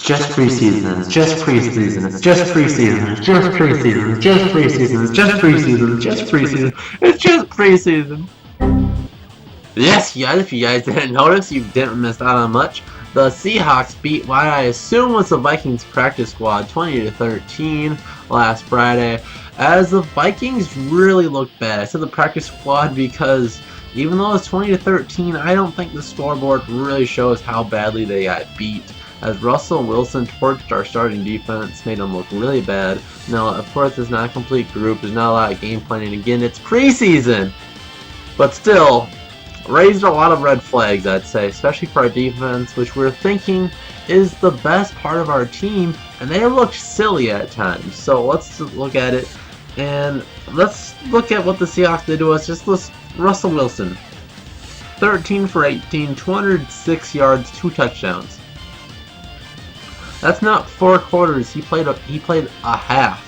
just preseason, it's just preseason, it's just preseason, it's just preseason, it's just preseason, it's just preseason, it's just preseason, it's just preseason. Yes, guys, if you guys didn't notice, you didn't miss out on much. The Seahawks beat what I assume was the Vikings practice squad 20-13 last Friday, as the Vikings really looked bad. I said the practice squad because even though it's 20-13, I don't think the scoreboard really shows how badly they got beat, as Russell Wilson torched our starting defense, made them look really bad. Now, of course, it's not a complete group, there's not a lot of game planning. Again, it's preseason, but still, raised a lot of red flags, I'd say, especially for our defense, which we're thinking is the best part of our team, and they look silly at times. So let's look at it, and let's look at what the Seahawks did to us. Just listen, Russell Wilson, 13 for 18, 206 yards, 2 touchdowns. That's not 4 quarters. He played a half.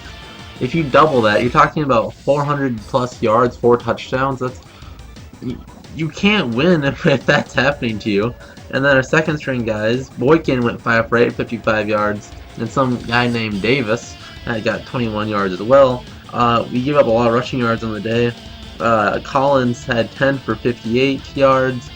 If you double that, you're talking about 400 plus yards, 4 touchdowns. You can't win if that's happening to you. And then our second string guys, Boykin went 5 for 8, 55 yards, and some guy named Davis got 21 yards as well. We gave up a lot of rushing yards on the day. Collins had 10 for 58 yards.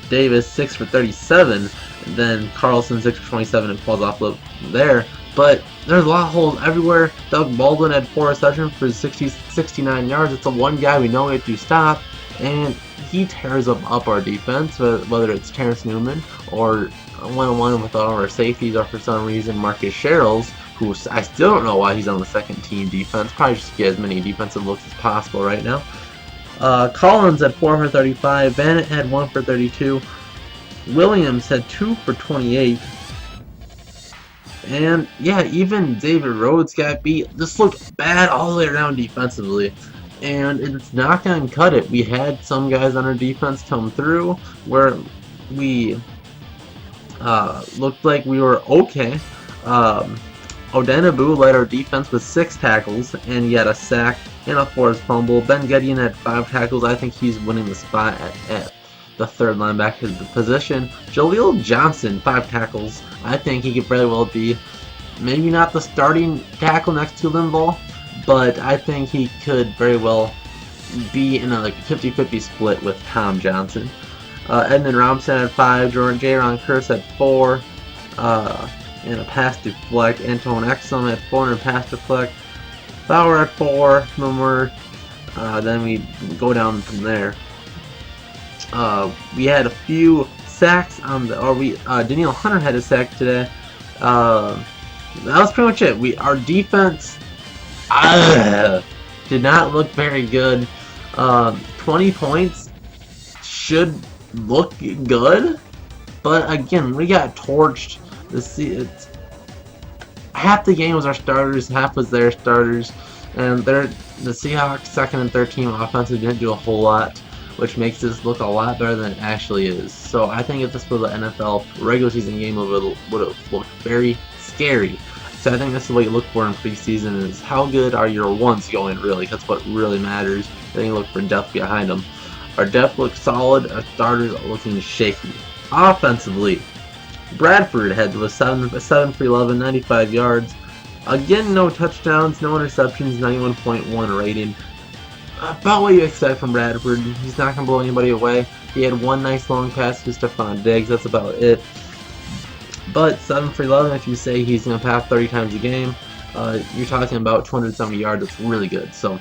Davis 6 for 37. And then Carlson 6 for 27 and falls off there. But there's a lot of holes everywhere. Doug Baldwin had 4 receptions for 69 yards. It's the one guy we know we have to stop, and he tears up our defense, whether it's Terrence Newman or one-on-one with all our safeties, or for some reason Marcus Sherrills, who I still don't know why he's on the second team defense, probably just to get as many defensive looks as possible right now. Collins had 4 for 35, Bennett had 1 for 32, Williams had 2 for 28, and yeah, even David Rhodes got beat. This looked bad all the way around defensively, and it's not going to cut it. We had some guys on our defense come through where we looked like we were okay. Odenabu led our defense with 6 tackles, and he had a sack and a forced fumble. Ben Gideon had 5 tackles. I think he's winning the spot at the third linebacker position. Jaleel Johnson, 5 tackles. I think he could very well be maybe not the starting tackle next to Linval, but I think he could very well be in a 50-50 split with Tom Johnson. Edmund Robinson had 5, Jaron Curse had 4, and a pass deflect. Antoine Exum had 4 and a pass deflect. Fowler had 4, then we go down from there. We had a few sacks on Daniel Hunter had a sack today. That was pretty much it. Our defense did not look very good. 20 points should look good, but again, we got torched. Half the game was our starters, half was their starters, and the Seahawks second and third team offensive didn't do a whole lot, which makes this look a lot better than it actually is. So I think if this was an NFL regular season game, it would have looked very scary. So I think this is what you look for in preseason, is how good are your ones going, really. That's what really matters. Then you look for depth behind them. Our depth looks solid, our starters are looking shaky. Offensively, Bradford was 7 for 11, 95 yards. Again, no touchdowns, no interceptions, 91.1 rating. About what you expect from Bradford. He's not going to blow anybody away. He had 1 nice long pass to Stephon Diggs, that's about it. But 7 for 11, if you say he's going to pass 30 times a game, you're talking about 270 yards. That's really good. So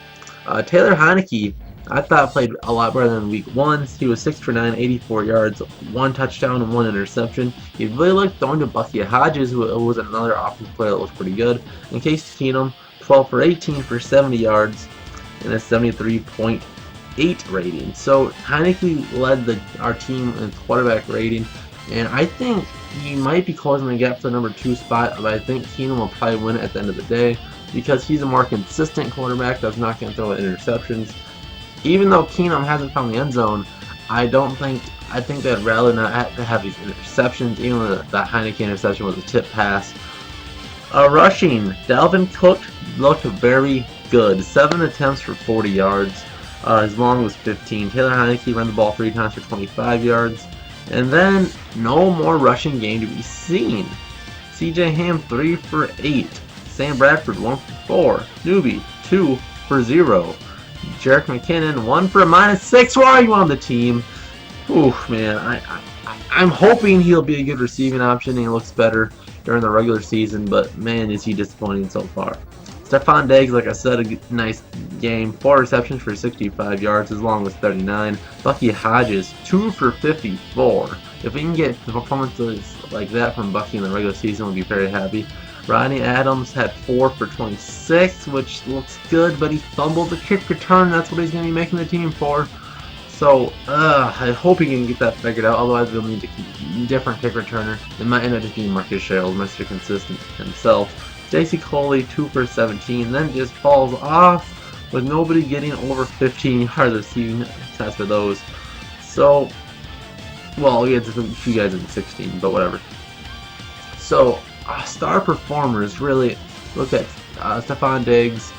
Taylor Heinicke, I thought played a lot better than week 1. He was 6 for 9, 84 yards, 1 touchdown and 1 interception. He really liked throwing to Bucky Hodges, who was another offensive player that looked pretty good. And Case Keenum, 12 for 18 for 70 yards and a 73.8 rating. So Heinicke led our team in quarterback rating, and I think he might be closing the gap for the number 2 spot, but I think Keenum will probably win it at the end of the day because he's a more consistent quarterback that's not going to throw interceptions. Even though Keenum hasn't found the end zone, I think they'd rather not have these interceptions, even though the Heinicke interception was a tip pass. Rushing, Dalvin Cook looked very good. 7 attempts for 40 yards. His long was 15. Taylor Heinicke ran the ball 3 times for 25 yards. And then no more rushing game to be seen. CJ Ham 3 for 8. Sam Bradford 1 for 4. Newbie 2 for 0. Jerick McKinnon 1 for -6. Why are you on the team? Oof, man, I'm hoping he'll be a good receiving option and he looks better during the regular season, but man, is he disappointing so far. Stephon Diggs, like I said, a nice game. 4 receptions for 65 yards, as long as 39. Bucky Hodges, 2 for 54. If we can get performances like that from Bucky in the regular season, we'll be very happy. Rodney Adams had 4 for 26, which looks good, but he fumbled the kick return. That's what he's going to be making the team for. So, I hope he can get that figured out. Otherwise, we'll need a different kick returner. It might end up just being Marcus Sherrill, Mr. Consistent himself. J.C. Coley, 2 for 17, then just falls off with nobody getting over 15 yards receiving stats for those. So, well, yeah, just a few guys in 16, but whatever. So, star performers, really, look at Stephon Diggs,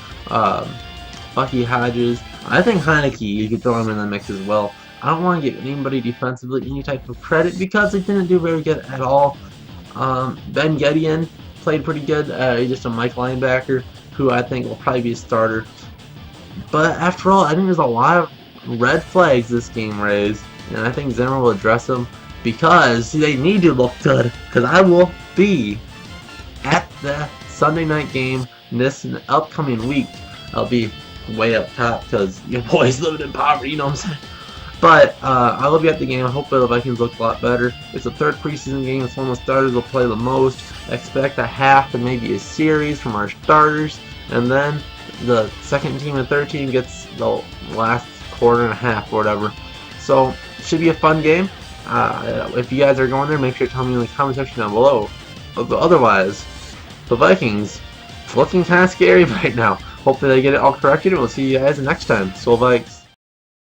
Bucky Hodges. I think Heineke, you could throw him in the mix as well. I don't want to give anybody defensively any type of credit because they didn't do very good at all. Ben Gedeon played pretty good. He's just a Mike linebacker who I think will probably be a starter. But after all, I think there's a lot of red flags this game raised, and I think Zimmer will address them because they need to look good. Because I will be at the Sunday night game this upcoming week. I'll be way up top because your boy's living in poverty, you know what I'm saying? But I will be at the game. Hopefully the Vikings look a lot better. It's the 3rd preseason game. It's one of the starters will play the most. Expect a half and maybe a series from our starters. And then the second team and third team gets the last quarter and a half or whatever. So it should be a fun game. If you guys are going there, make sure to tell me in the comment section down below. But otherwise, the Vikings looking kind of scary right now. Hopefully they get it all corrected, and we'll see you guys next time. So Vikes.